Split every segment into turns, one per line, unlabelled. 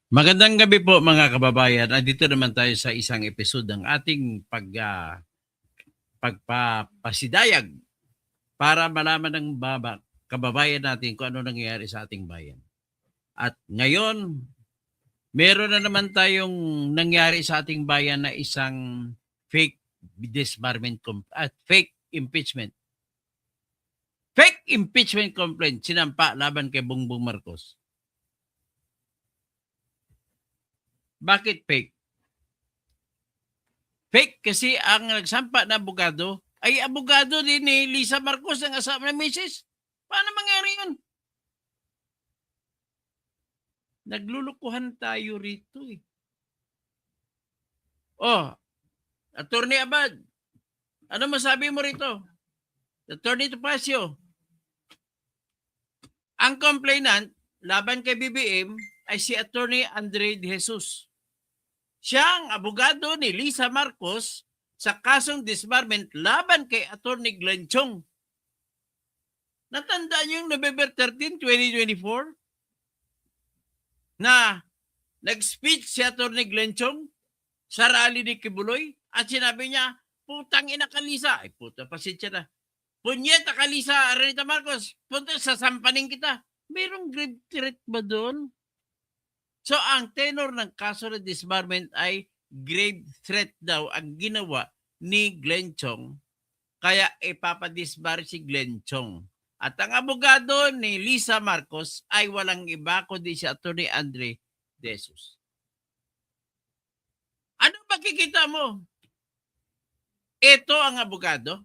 Magandang gabi po mga kababayan. Andito naman tayo sa isang episode ng ating pagpapasidayag para malaman ng kababayan natin kung ano nangyayari sa ating bayan. At ngayon, meron na naman tayong nangyari sa ating bayan na isang fake disbarment at fake impeachment. Fake impeachment complaint sinampa laban kay Bongbong Marcos. Bakit fake? Fake kasi ang nagsampa na abogado ay abogado din ni Lisa Marcos, ang asawa ng misis. Paano mangyari yun? Naglulukuhan tayo rito eh. Oh, Attorney Abad, ano masabi mo rito? Attorney Topacio, ang complainant laban kay BBM ay si Attorney Andre De Jesus. Siya ang abogado ni Lisa Marcos sa kasong disbarment laban kay Attorney Glenn Chong. Natandaan niyo yung November 13, 2024 na nag-speech si Attorney Glenn Chong sa rally ni Kibuloy at sinabi niya, putang ina ka Lisa. Ay puta, pasensya na. Punyeta ka Lisa, Aranita Marcos, punta sasampanin kita. Merong grave threat ba doon? So ang tenor ng kaso ng disbarment ay grave threat daw ang ginawa ni Glenn Chong. Kaya ipapadisbar si Glenn Chong. At ang abogado ni Lisa Marcos ay walang iba kundi si Atty. Andre De Jesus. Ano makikita mo? Ito ang abogado.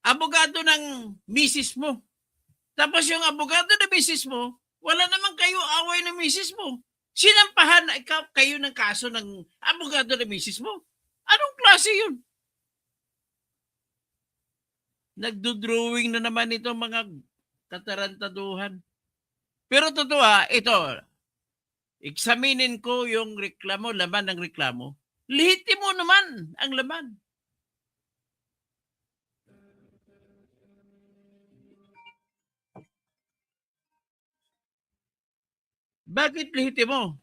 Abogado ng misis mo. Tapos yung abogado ng misis mo, wala naman kayo away ng misis mo. Sinampahan na kayo ng kaso ng abogado ng misis mo. Anong klase yun? Nagdo-drawing na naman ito mga katarantaduhan. Pero totoo ito, examinin ko yung reklamo, laman ng reklamo. Lihitin mo naman ang laman. Bakit lihitin mo?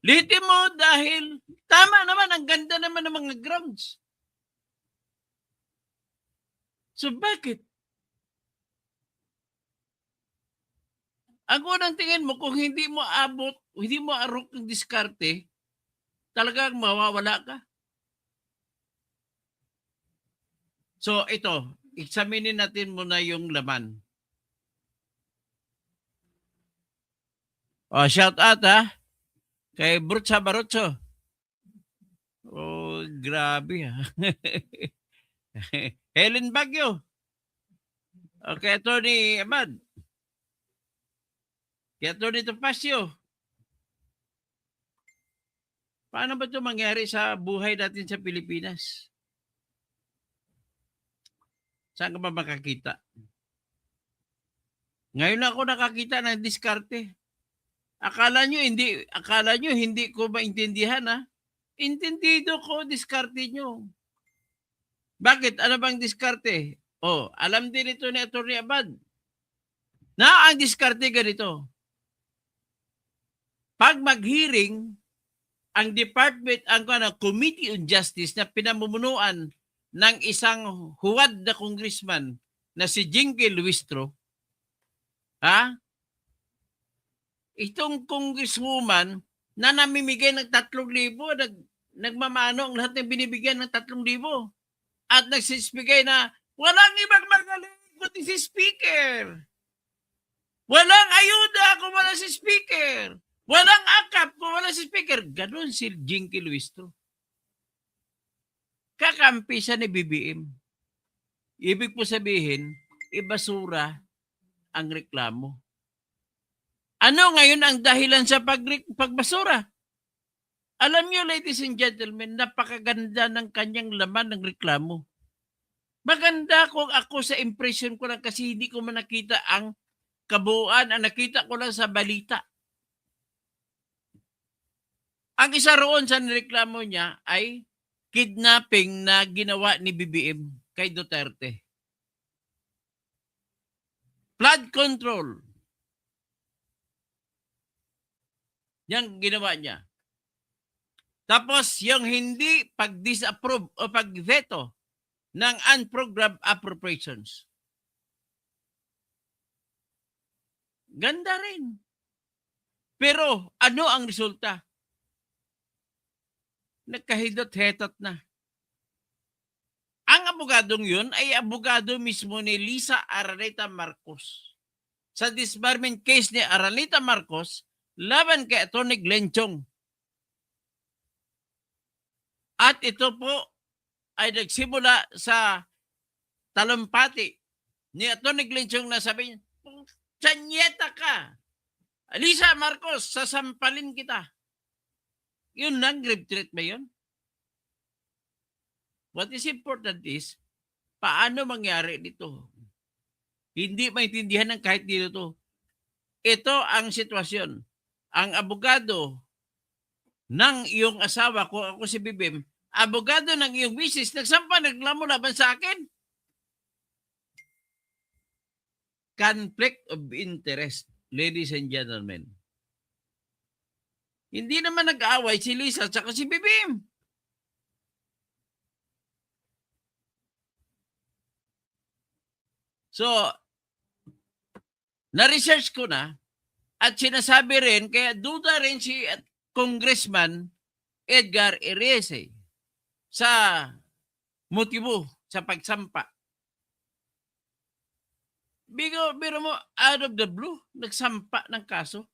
Lihitin mo dahil tama naman, ang ganda naman ng mga grounds. So bakit? Ang unang tingin mo, kung hindi mo abot, hindi mo arok ng diskarte, talagang mawawala ka. So ito, examinin natin muna yung laman. Oh, shout out kay Brutsa Barotso. Oh, grabe Helen Bagyo. Okay, Attorney Abad. Kay Attorney Topacio. Paano ba ito mangyari sa buhay natin sa Pilipinas? Saan ka ba makakita? Ngayon ako nakakita ng diskarte. Akala nyo hindi ko maintindihan Intindido ko diskarte nyo. Bakit? Ano bang diskarte? Oh, alam din ito ni Atty. Abad na ang diskarte ganito. Pag mag-hearing, ang department, ang Committee on Justice na pinamumunuan ng isang huwad na congressman na si Jinky Luistro, itong congresswoman na namimigay ng 3,000, nagmamano ang lahat ng binibigyan ng 3,000 at nagsisbigay na walang ibang magaling kundi si speaker. Walang ayuda kung wala si speaker. Walang akap kung wala si speaker. Ganon si Jinky Luistro. Kakampi siya ni BBM. Ibig po sabihin, ibasura ang reklamo. Ano ngayon ang dahilan sa pagbasura? Alam niyo, ladies and gentlemen, napakaganda ng kanyang laman ng reklamo. Maganda kung ako sa impression ko lang kasi hindi ko man nakita ang kabuuan. Ang nakita ko lang sa balita. Ang isa roon sa nireklamo niya ay kidnapping na ginawa ni BBM kay Duterte. Flood control. Yan ginawa niya. Tapos yung hindi pag-disapprove o pag-veto ng unprogrammed appropriations. Ganda rin. Pero ano ang resulta? Nagkahidot-hetot na. Ang abogadong yun ay abogado mismo ni Lisa Araneta Marcos. Sa disbarment case ni Araneta Marcos laban kay Atty. Glenn Chong. At ito po ay nagsimula sa talumpati ni Atty. Glenn Chong na sabi niya, "Tsanyeta ka! Lisa Marcos, sasampalin kita." Yun lang, grave threat ba yun? What is important is, paano mangyari dito? Hindi maintindihan ng kahit dito to. Ito ang sitwasyon. Ang abogado ng iyong asawa, kung ako si Bibim, abogado ng iyong misis, nagsampa, naglamo laban sa akin. Conflict of interest, ladies and gentlemen. Hindi naman nag-aaway si Lisa at si Bibim. So, na-research ko na at sinasabi rin, kaya duda rin si Congressman Edgar Eriese sa motibo sa pagsampa. Biro mo, out of the blue, nagsampa ng kaso.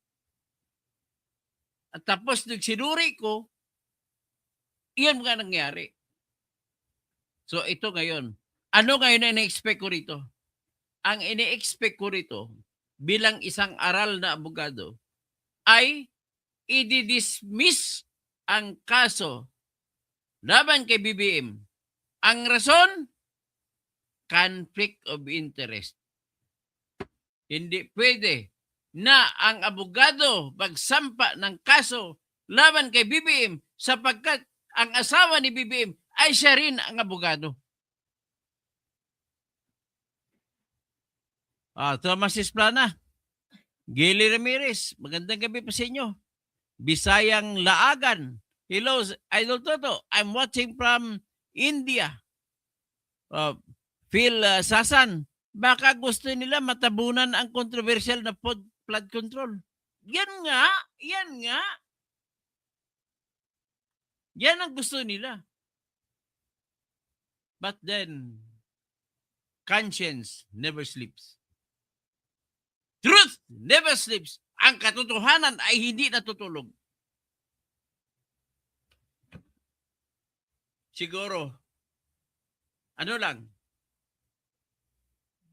At tapos nagsinuri ko, iyan nga nangyari. So ito ngayon. Ano ngayon ang ina-expect ko rito? Ang ina-expect ko rito bilang isang aral na abogado ay i-dismiss ang kaso laban kay BBM. Ang rason, conflict of interest. Hindi pwede na ang abogado magsampa ng kaso laban kay BBM sapagkat ang asawa ni BBM ay siya rin ang abogado. Thomas Esplana, Gilly Ramirez, magandang gabi po sa inyo. Bisayang Laagan, hello, Idol Toto, I'm watching from India. Phil Sasan, baka gusto nila matabunan ang controversial na flood control. Yan nga. Yan ang gusto nila. But then, conscience never sleeps. Truth never sleeps. Ang katotohanan ay hindi natutulog. Siguro, ano lang,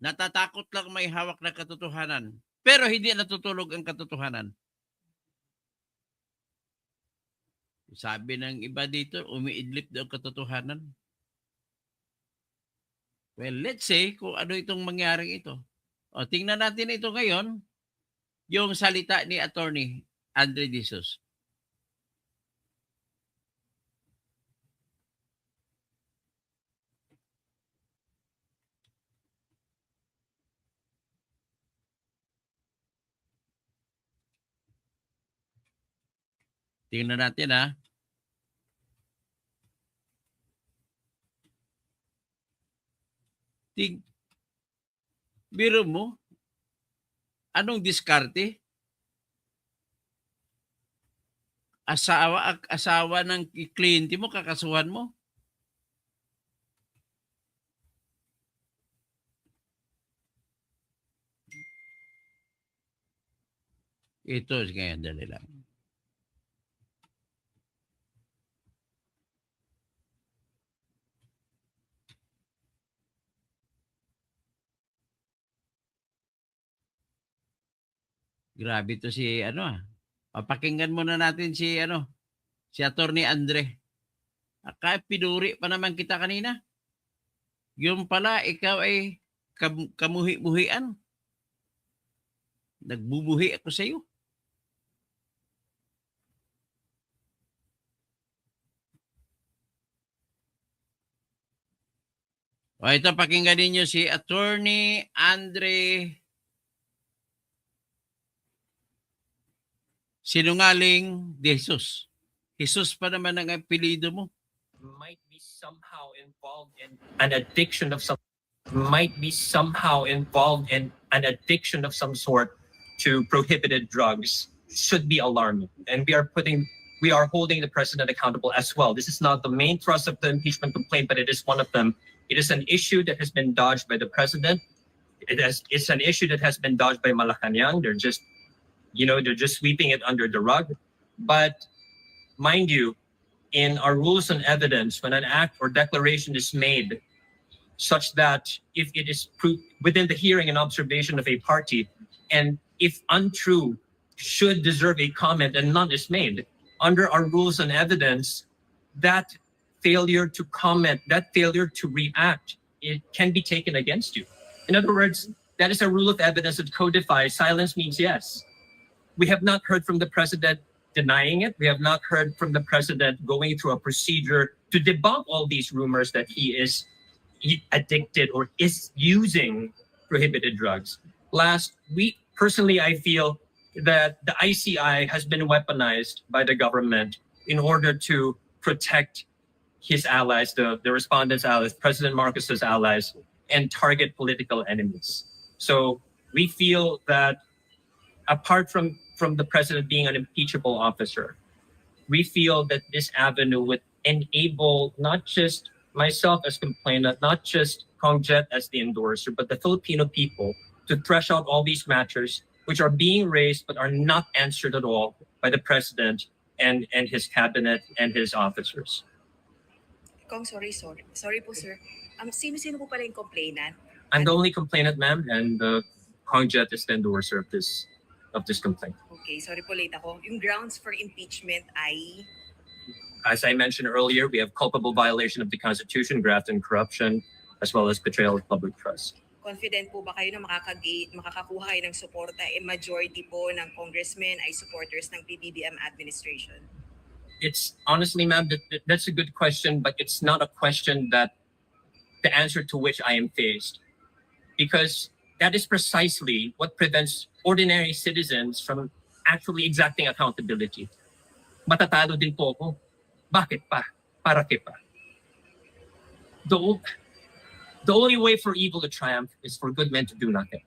natatakot lang may hawak na katotohanan, pero hindi natutulog ang katotohanan. Sabi ng iba dito, umiidlip daw ang katotohanan. Well, let's say kung ano itong mangyaring ito. O, tingnan natin ito ngayon, yung salita ni Attorney Andre Jesus. Tingnan natin ha. Biro mo, anong diskarte? Asawa ng kliyente mo, kakasuhan mo? Ito, ngayon, dali lang. Grabe to si pakinggan muna natin si si Attorney Andre. Kahit pinuri pa naman kita kanina. Yung pala ikaw ay kamuhi-muhian. Nagbubuhi ako sa iyo. O ito, pakinggan ninyo si Attorney Andre sinungaling de Jesus. Jesus pa naman ang apelido mo.
Might be somehow involved in an addiction of some might be somehow involved in an addiction of some sort to prohibited drugs should be alarming. And we are holding the president accountable as well. This is not the main thrust of the impeachment complaint, but it is one of them. It is an issue that has been dodged by the president. It's an issue that has been dodged by Malacanang. They're just sweeping it under the rug. But mind you, in our rules on evidence, when an act or declaration is made such that if it is within the hearing and observation of a party, and if untrue, should deserve a comment and none is made, under our rules on evidence, that failure to comment, that failure to react, it can be taken against you. In other words, that is a rule of evidence that codifies silence means yes. We have not heard from the president denying it. We have not heard from the president going through a procedure to debunk all these rumors that he is addicted or is using prohibited drugs. Last week, personally, I feel that the ICI has been weaponized by the government in order to protect his allies, the respondents' allies, President Marcos's allies, and target political enemies. So we feel that apart from the president being an impeachable officer, we feel that this avenue would enable not just myself as complainant, not just Congjet as the endorser, but the Filipino people to thresh out all these matters which are being raised but are not answered at all by the president and his cabinet and his officers.
Kong, sorry po, sir. Sino-sino po pala yung complainant?
I'm the only complainant, ma'am, and Congjet is the endorser of this complaint.
Okay, sorry po, late ako. Yung grounds for impeachment ay?
As I mentioned earlier, we have culpable violation of the Constitution, graft and corruption, as well as betrayal of public trust.
Confident po ba kayo na makakakuha kayo ng suporta? Majority po ng congressmen ay supporters ng PBBM administration.
It's honestly, ma'am, that's a good question, but it's not a question that the answer to which I am faced, because that is precisely what prevents ordinary citizens from actually exacting accountability. Matatalo din po ako. Bakit pa? Para ke pa? The only way for evil to triumph is for good men to do nothing.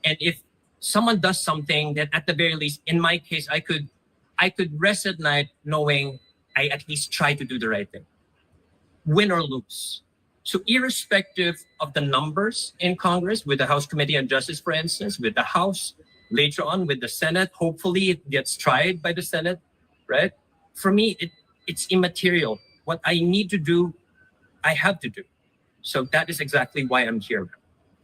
And if someone does something that at the very least, in my case, I could rest at night knowing I at least try to do the right thing, win or lose. So irrespective of the numbers in Congress, with the House Committee on Justice, for instance, with the House, later on with the Senate, hopefully it gets tried by the Senate, right? For me, it's immaterial. What I need to do, I have to do. So that is exactly why I'm here,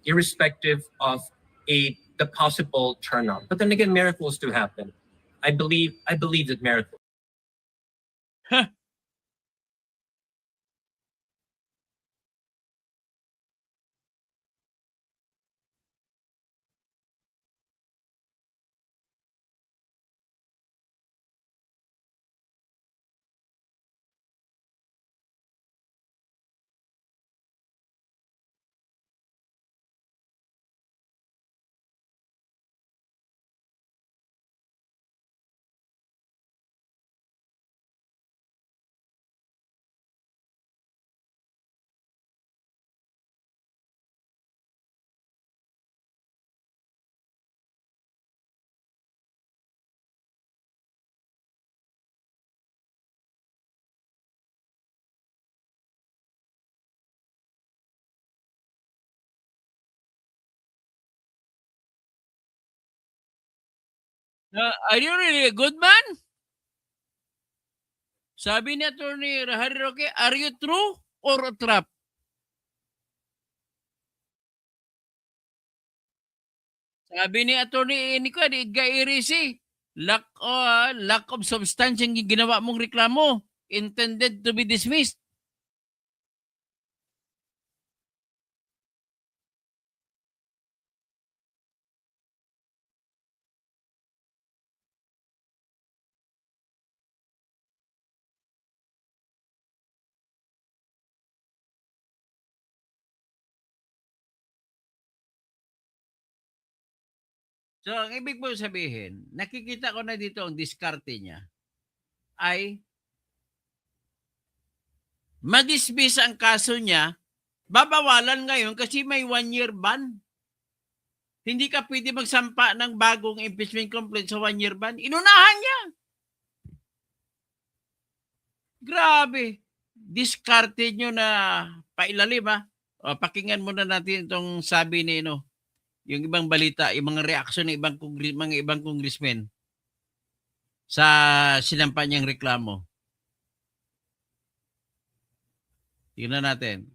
irrespective of the possible turnout. But then again, miracles do happen. I believe that miracles.
Huh. Are you really a good man? Sabi ni Attorney Harry Roque, are you true or a trap? Sabi ni Attorney Nico, Edgar Irisi, lack of substance yung ginawa mong reklamo, intended to be dismissed. So, ang ibig po sabihin, nakikita ko na dito ang diskarte niya ay madismiss ang kaso niya, babawalan ngayon kasi may 1-year ban. Hindi ka pwede magsampa ng bagong impeachment complaint sa 1-year ban. Inunahan niya. Grabe. Diskarte nyo na pailalim, ha? O, pakinggan muna natin itong sabi ni yung ibang balita, yung mga reaksyon ng mga ibang congressmen sa sinampa niyang reklamo. Tingnan natin.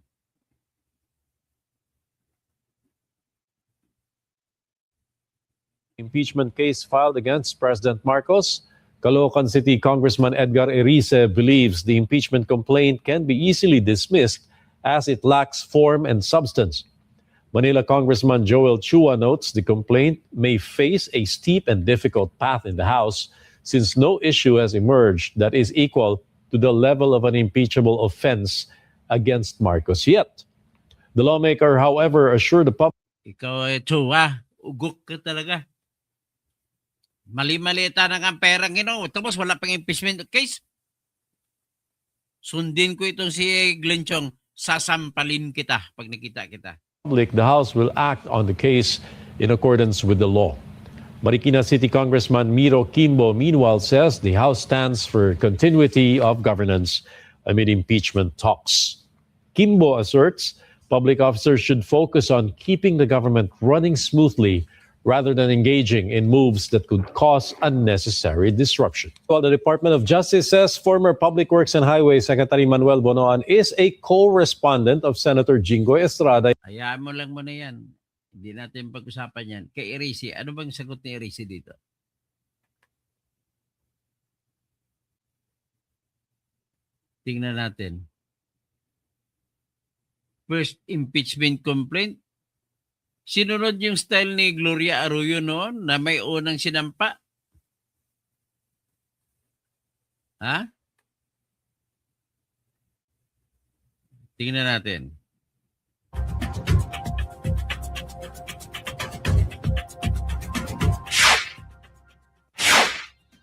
Impeachment case filed against President Marcos, Caloocan City Congressman Edgar Erice believes the impeachment complaint can be easily dismissed as it lacks form and substance. Manila Congressman Joel Chua notes the complaint may face a steep and difficult path in the House since no issue has emerged that is equal to the level of an impeachable offense against Marcos yet. The lawmaker, however, assured the public
Ikaw, Chua, ugok ka talaga. Mali-malita na ang perang tapos wala pang impeachment case. Sundin ko itong si Glenn Chong, sasampalin kita pag nakita kita.
the House will act on the case in accordance with the law. Marikina City Congressman Miro Kimbo, meanwhile, says the House stands for continuity of governance amid impeachment talks. Kimbo asserts public officers should focus on keeping the government running smoothly rather than engaging in moves that could cause unnecessary disruption. While the Department of Justice says former Public Works and Highways Secretary Manuel Bonoan is a co-respondent of Senator Jinggoy Estrada.
Hayaan mo lang muna yan. Hindi natin pag-usapan yan. Kay Erice, ano bang sagot ni Erice dito? Tingnan natin. First impeachment complaint. Sinunod yung style ni Gloria Arroyo noon na may unang sinampa. Ha? Tingnan natin.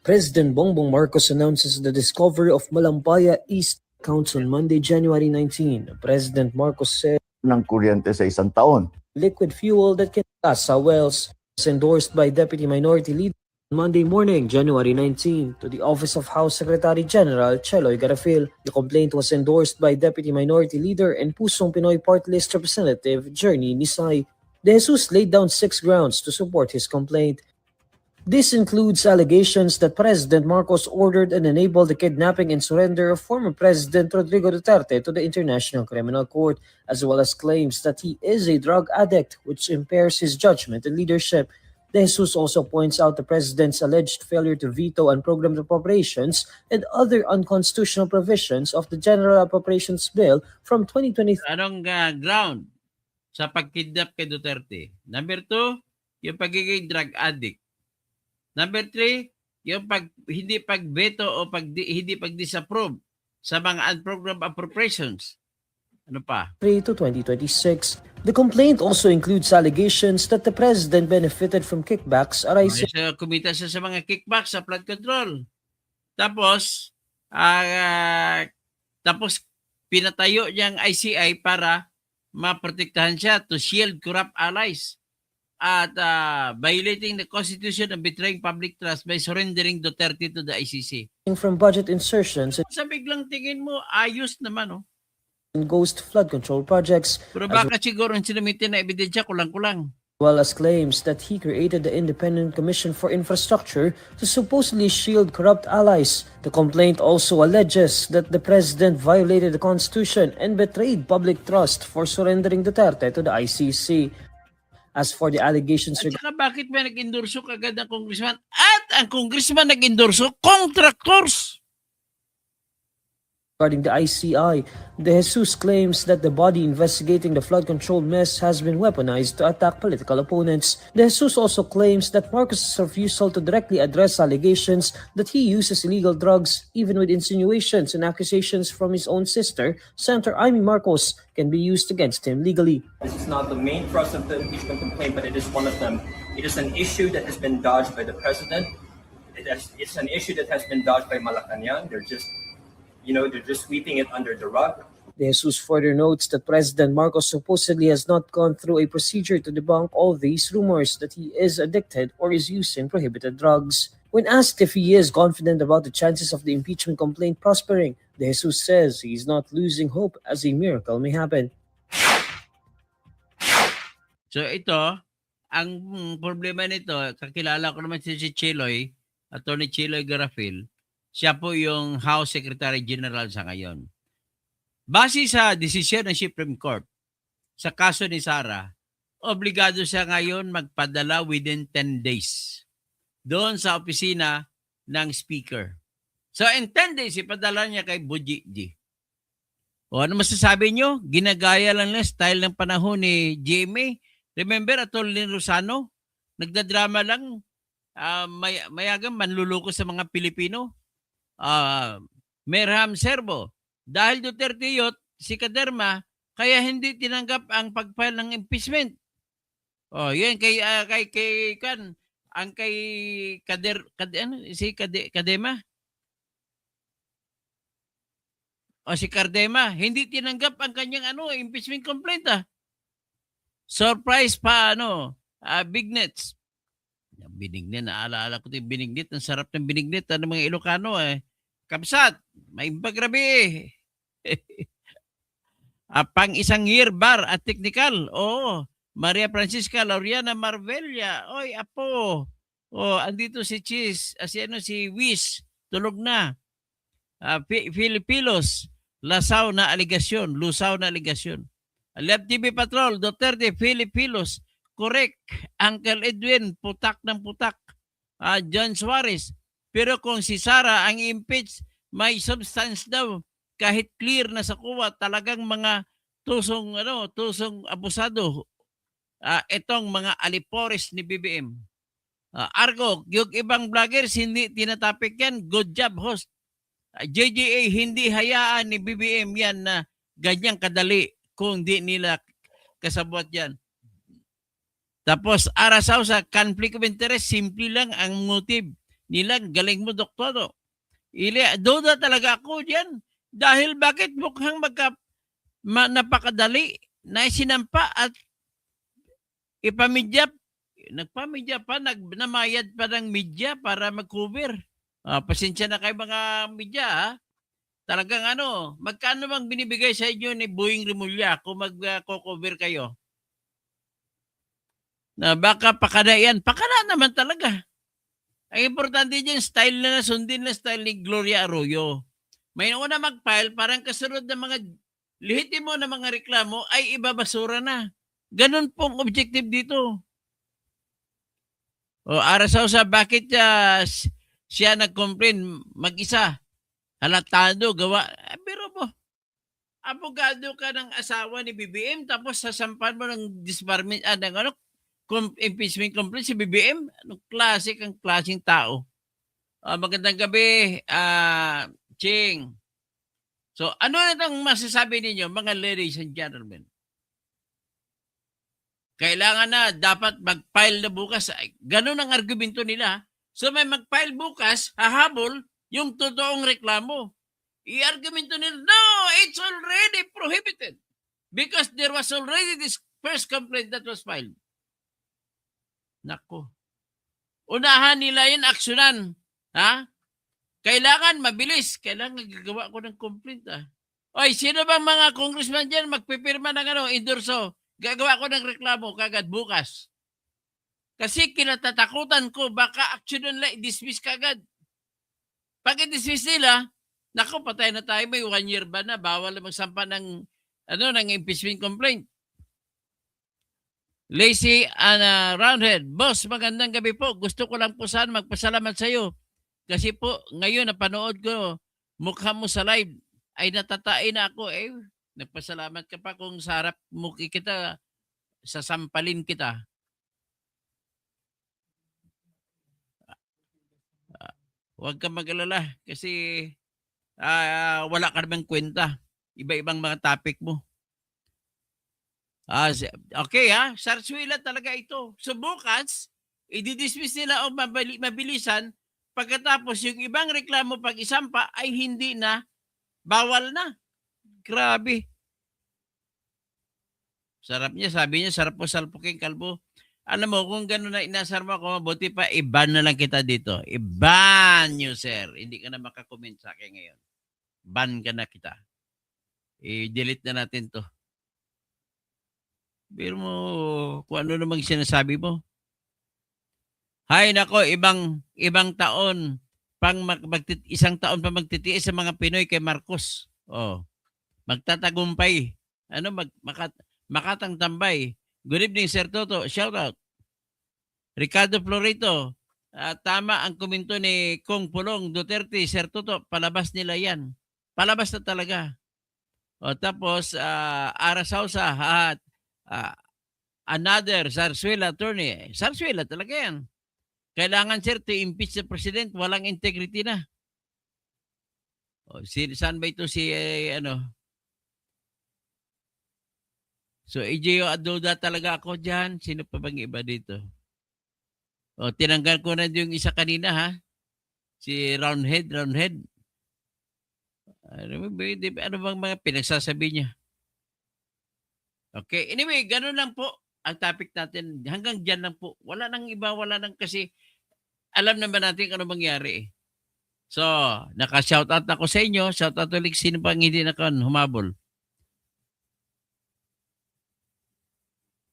President Bongbong Marcos announces the discovery of Malampaya East accounts on Monday, January 19. President Marcos said
ng kuryente sa isang taon.
liquid fuel that can gas sa wells was endorsed by Deputy Minority Leader on Monday morning, January 19, to the Office of House Secretary General Cheloy Garafil. The complaint was endorsed by Deputy Minority Leader and Pusong Pinoy Party List Representative Journey Nisay. De Jesus laid down 6 grounds to support his complaint. This includes allegations that President Marcos ordered and enabled the kidnapping and surrender of former President Rodrigo Duterte to the International Criminal Court, as well as claims that he is a drug addict, which impairs his judgment and leadership. De Jesus also points out the president's alleged failure to veto unprogrammed appropriations and other unconstitutional provisions of the General Appropriations Bill from 2023.
Anong ground sa pagkidnap kay Duterte? Number 2, yung pagiging drug addict. Number 3, yung hindi pag-veto o hindi pag-disapprove sa mga unprogrammed appropriations. Ano pa?
To 2026. The complaint also includes allegations that the president benefited from kickbacks arising
Kumita siya sa mga kickbacks sa flood control. Tapos, pinatayo niyang ICI para maprotektahan siya to shield corrupt allies. At violating the Constitution and betraying public trust by surrendering Duterte to the ICC.
from budget insertions
Sa biglang tingin mo, ayos naman, oh.
and ghost flood control projects,
Pero baka siguro ang sinamitin na ebidensya kulang-kulang.
well as claims that he created the Independent Commission for Infrastructure to supposedly shield corrupt allies. The complaint also alleges that the president violated the Constitution and betrayed public trust for surrendering Duterte to the ICC. As for the allegations
At saka bakit may nag-endorso kagad ang congressman? At ang congressman nag-endorso, contractors!
regarding the ICI, De Jesus claims that the body investigating the flood control mess has been weaponized to attack political opponents. De Jesus also claims that Marcos' refusal to directly address allegations that he uses illegal drugs, even with insinuations and accusations from his own sister, Senator Amy Marcos, can be used against him legally.
This is not the main thrust of the impeachment complaint, but it is one of them.
It is an issue that has been dodged by the president. It's an issue that has been dodged by Malacanang. They're just sweeping it under the rug.
De Jesus further notes that President Marcos supposedly has not gone through a procedure to debunk all these rumors that he is addicted or is using prohibited drugs. When asked if he is confident about the chances of the impeachment complaint prospering, De Jesus says he is not losing hope as a miracle may happen.
So ito, ang problema nito, kakilala ko naman si Chiloy, Attorney Chiloy Garafil, siya po yung House Secretary General sa ngayon. Base sa desisyon ng Supreme Court sa kaso ni Sara, obligado siya ngayon magpadala within 10 days doon sa opisina ng Speaker. So in 10 days, ipadala niya kay Bujiji. O ano masasabi nyo? Ginagaya lang na style ng panahon ni GMA. Remember, Atty. Rosano, nagdadrama lang, mayagang manluloko sa mga Pilipino. Merham Serbo, dahil Duterte yot, si Kaderma, kaya hindi tinanggap ang pag-file ng impeachment. Oh, yun kay Kadema. O si Cardema, hindi tinanggap ang kanyang impeachment complaint. Surprise pa Bignets. Binignit, naalaala ko 'yung binignit, ang sarap ng binignit ng mga Ilocano Kapsat, may impagrabi. Pang isang year bar at technical. Oo. Maria Francisca Laureana Marvella. Oy, apo. Andito si Cheese, si Wish, tulog na. Filipilos, lusaw na aligasyon. Left TV Patrol, Duterte, Filipilos, correct. Uncle Edwin, putak ng putak. John Suarez. Pero kung si Sara ang impeach, may substance daw. Kahit clear na sa kuwa, talagang mga tusong abusado. Itong mga alipores ni BBM. Argo, yung ibang vloggers hindi tinatapik yan. Good job, host. JJA, hindi hayaan ni BBM yan na ganyang kadali kung di nila kasabot yan. Tapos, arasaw sa conflict of interest, simple lang ang motive nila. Galing mo, doktor. Duda talaga ako diyan. Dahil bakit mukhang napakadali na sinampa at nagpamedya pa, namayad pa ng media para mag-cover. Pasensya na kayo mga media, Talagang magkano bang binibigay sa inyo ni Boying Rimulya kung mag-cover kayo? Na baka pakada yan. Pakada naman talaga. Ang importante dyan, style na sundin na style ni Gloria Arroyo. May una mag-file, parang kasunod na mga lehitimo na mga reklamo ay ibabasura na. Ganun pong objective dito. Arasaw sa bakit siya nag-complain mag-isa. Halatado, gawa. Pero mo, abogado ka ng asawa ni BBM tapos sasampan mo ng disbarment, impeachment complaint si BBM. Anong klaseng tao? Magandang gabi, Ching. So, ano na itong masasabi ninyo, mga ladies and gentlemen? Kailangan na, dapat mag-file na bukas. Ganun ang argumento nila. So, may mag-file bukas, hahabol yung totoong reklamo. I-argumento nila, no, it's already prohibited because there was already this first complaint that was filed. Nako. Unahan nila yun, aksyonan. Kailangan mabilis. Kailangan gagawa ko ng complaint. Oy, sino bang mga congressman dyan magpipirma ng endorso? Gagawa ko ng reklamo kagad bukas. Kasi kinatatakutan ko, baka aksyonan nila, i-dismiss kagad. Pag i-dismiss nila, nako, patay na tayo. May 1 year ba na? Bawal na magsampa ng impeachment complaint. Lacey and Roundhead, boss, magandang gabi po. Gusto ko lang po sana magpasalamat sa iyo. Kasi po, ngayon napanood ko, mukha mo sa live, ay natatain na ako. Nagpasalamat ka pa kung sa harap mo kita, sasampalin kita. Huwag kang mag-alala kasi wala ka namang kwenta. Iba-ibang mga topic mo. Okay Sarsuela talaga ito. So bukas, i-dismiss nila o mabilisan, pagkatapos yung ibang reklamo pag isampa ay hindi na, bawal na. Grabe. Sarap niya, sabi niya, sarap po salpuking kalbo. Alam mo, kung gano'n na inasar mo ako, mabuti pa, i-ban na lang kita dito. I-ban nyo, sir. Hindi ka na makakomment sa akin ngayon. Ban ka na kita. I-delete na natin to. Pero mo, kung ano namang sinasabi mo. Hay nako, ibang taon, isang taon pa magtitiis sa mga Pinoy kay Marcos. Oh, magtatagumpay. Ano, makatang tambay. Good evening, Sir Toto. Shout out. Ricardo Florito. Tama ang komento ni Kong Pulong Duterte. Sir Toto, palabas nila yan. Palabas na talaga. O, tapos, Ara Sausa at another Zarzuela attorney. Zarzuela talaga yan. Kailangan, sir, to impeach the president. Walang integrity na. O, saan ba ito si, ano? So, EJO Aduda talaga ako dyan. Sino pa bang iba dito? O, tinanggal ko na yung isa kanina, ha? Si Roundhead. Ano bang mga pinagsasabi niya? Okay. Anyway, ganun lang po ang topic natin. Hanggang dyan lang po. Wala nang iba, wala nang kasi alam naman natin ano mangyari eh. So, naka-shoutout ako sa inyo. Shoutout ulit sino pang hindi humabol.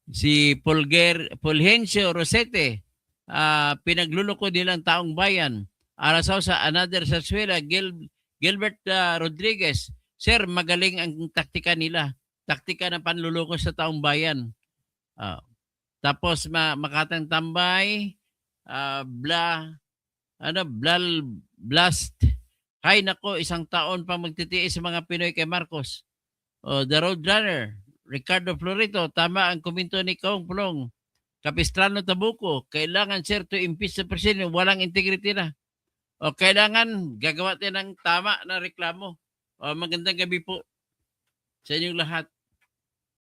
Si Fulgencio Rosete, pinagluloko nilang taong bayan. Arasaw sa another Sarsuela, Gilbert Rodriguez. Sir, magaling ang taktika nila. Taktika ng panluloko sa taong bayan. Tapos Makatang Tambay, Blast. Hay nako, isang taon pa magtitiis sa mga Pinoy kay Marcos. The Roadrunner, Ricardo Florito, tama ang komento ni Kong Pulong. Capistrano Tabuco, kailangan, sir, to impeach the president, walang integrity na. O kailangan gagawa tayo ng tama na reklamo. Magandang gabi po sa inyong lahat.